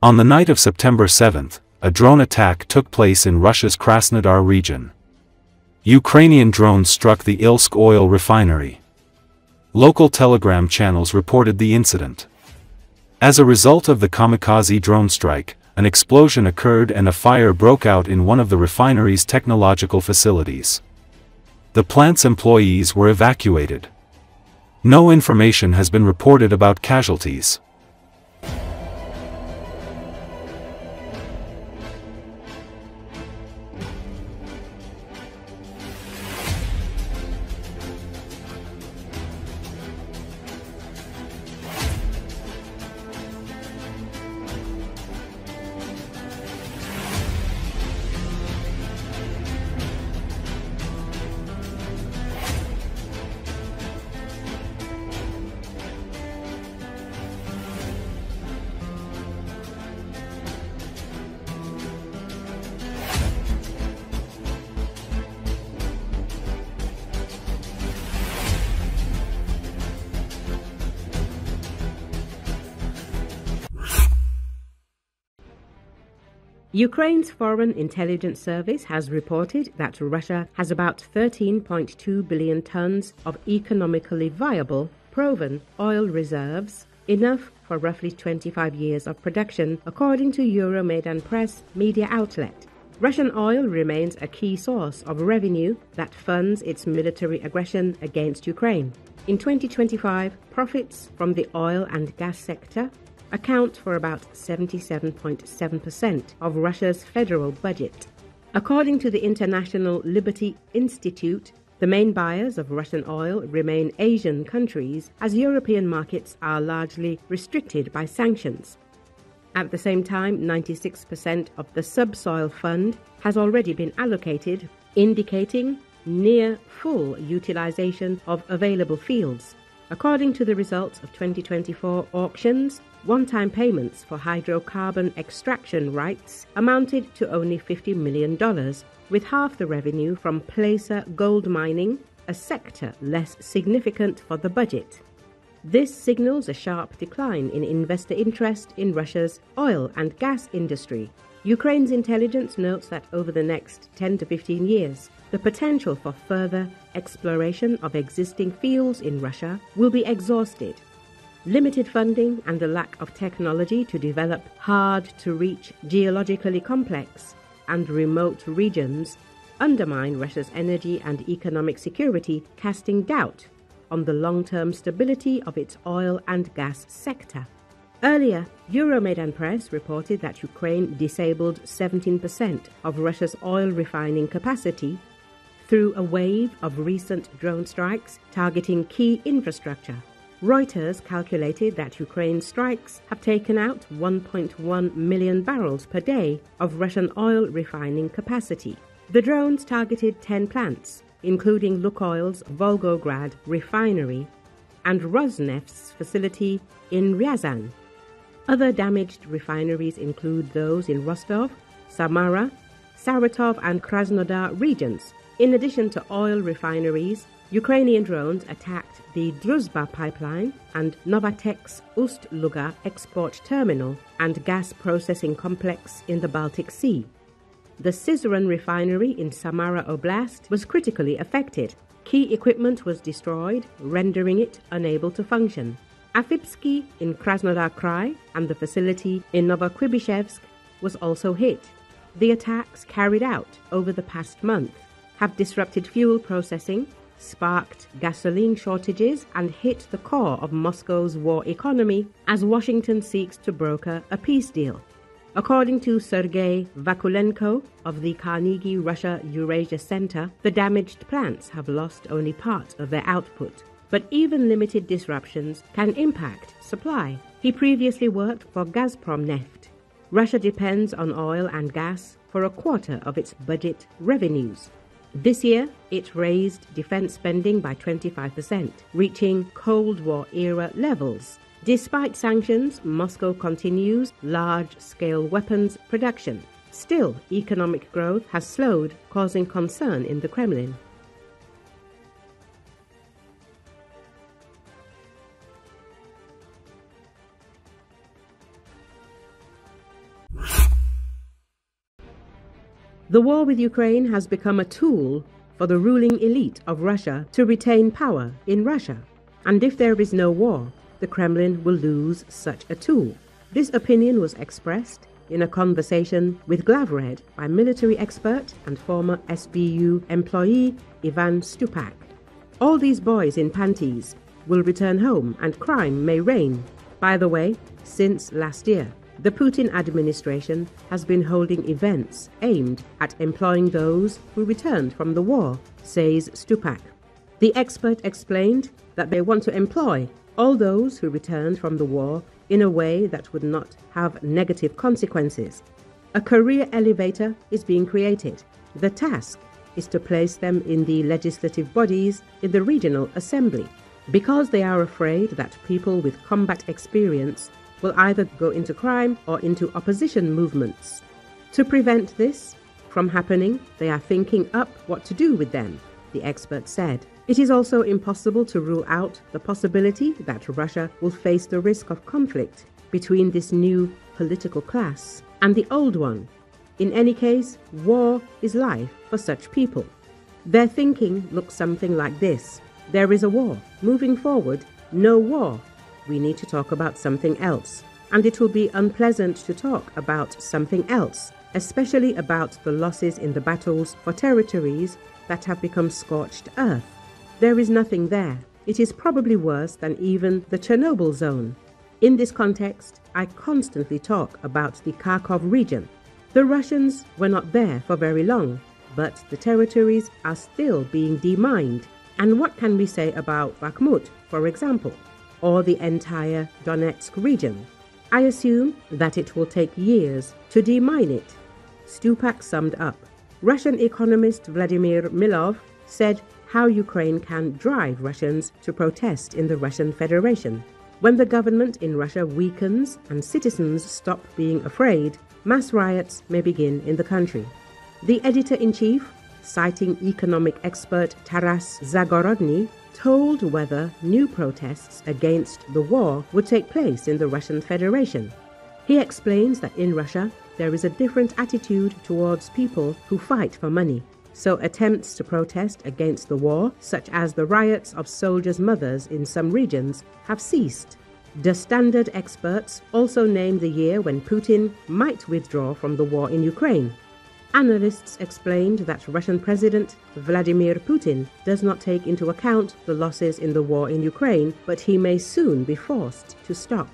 On the night of September 7th, a drone attack took place in Russia's Krasnodar region. Ukrainian drones struck the Ilsk oil refinery. Local Telegram channels reported the incident. As a result of the kamikaze drone strike, an explosion occurred and a fire broke out in one of the refinery's technological facilities. The plant's employees were evacuated. No information has been reported about casualties. Ukraine's Foreign Intelligence Service has reported that Russia has about 13.2 billion tons of economically viable, proven oil reserves, enough for roughly 25 years of production, according to Euromaidan Press media outlet. Russian oil remains a key source of revenue that funds its military aggression against Ukraine. In 2025, profits from the oil and gas sector account for about 77.7% of Russia's federal budget. According to the International Liberty Institute, the main buyers of Russian oil remain Asian countries, as European markets are largely restricted by sanctions. At the same time, 96% of the subsoil fund has already been allocated, indicating near full utilization of available fields. According to the results of 2024 auctions, one-time payments for hydrocarbon extraction rights amounted to only $50 million, with half the revenue from placer gold mining, a sector less significant for the budget. This signals a sharp decline in investor interest in Russia's oil and gas industry. Ukraine's intelligence notes that over the next 10 to 15 years, the potential for further exploration of existing fields in Russia will be exhausted. Limited funding and the lack of technology to develop hard-to-reach, geologically complex and remote regions undermine Russia's energy and economic security, casting doubt on the long-term stability of its oil and gas sector. Earlier, Euromaidan Press reported that Ukraine disabled 17% of Russia's oil refining capacity through a wave of recent drone strikes targeting key infrastructure. Reuters calculated that Ukraine's strikes have taken out 1.1 million barrels per day of Russian oil refining capacity. The drones targeted 10 plants, including Lukoil's Volgograd refinery and Rosneft's facility in Ryazan. Other damaged refineries include those in Rostov, Samara, Saratov and Krasnodar regions. In addition to oil refineries, Ukrainian drones attacked the Druzhba pipeline and Novatek's Ust-Luga export terminal and gas processing complex in the Baltic Sea. The Syzran refinery in Samara Oblast was critically affected. Key equipment was destroyed, rendering it unable to function. Afipsky in Krasnodar Krai and the facility in Novokuybishevsk was also hit. The attacks carried out over the past month have disrupted fuel processing, sparked gasoline shortages, and hit the core of Moscow's war economy as Washington seeks to broker a peace deal. According to Sergei Vakulenko of the Carnegie Russia Eurasia Center, the damaged plants have lost only part of their output. But even limited disruptions can impact supply. He previously worked for Gazprom Neft. Russia depends on oil and gas for a quarter of its budget revenues. This year, it raised defense spending by 25%, reaching Cold War-era levels. Despite sanctions, Moscow continues large-scale weapons production. Still, economic growth has slowed, causing concern in the Kremlin. The war with Ukraine has become a tool for the ruling elite of Russia to retain power in Russia. And if there is no war, the Kremlin will lose such a tool. This opinion was expressed in a conversation with Glavred by military expert and former SBU employee Ivan Stupak. All these boys in panties will return home and crime may reign. By the way, since last year, the Putin administration has been holding events aimed at employing those who returned from the war, says Stupak. The expert explained that they want to employ all those who returned from the war in a way that would not have negative consequences. A career elevator is being created. The task is to place them in the legislative bodies in the regional assembly, because they are afraid that people with combat experience will either go into crime or into opposition movements. To prevent this from happening, they are thinking up what to do with them, the expert said. It is also impossible to rule out the possibility that Russia will face the risk of conflict between this new political class and the old one. In any case, war is life for such people. Their thinking looks something like this. There is a war. Moving forward, no war. We need to talk about something else. And it will be unpleasant to talk about something else, especially about the losses in the battles for territories that have become scorched earth. There is nothing there. It is probably worse than even the Chernobyl zone. In this context, I constantly talk about the Kharkiv region. The Russians were not there for very long, but the territories are still being demined. And what can we say about Bakhmut, for example, or the entire Donetsk region? I assume that it will take years to demine it. Stupak summed up. Russian economist Vladimir Milov said how Ukraine can drive Russians to protest in the Russian Federation. When the government in Russia weakens and citizens stop being afraid, mass riots may begin in the country. The editor-in-chief, citing economic expert Taras Zagorodny, told whether new protests against the war would take place in the Russian Federation. He explains that in Russia there is a different attitude towards people who fight for money. So attempts to protest against the war, such as the riots of soldiers' mothers in some regions, have ceased. The Standard experts also named the year when Putin might withdraw from the war in Ukraine. Analysts explained that Russian President Vladimir Putin does not take into account the losses in the war in Ukraine, but he may soon be forced to stop.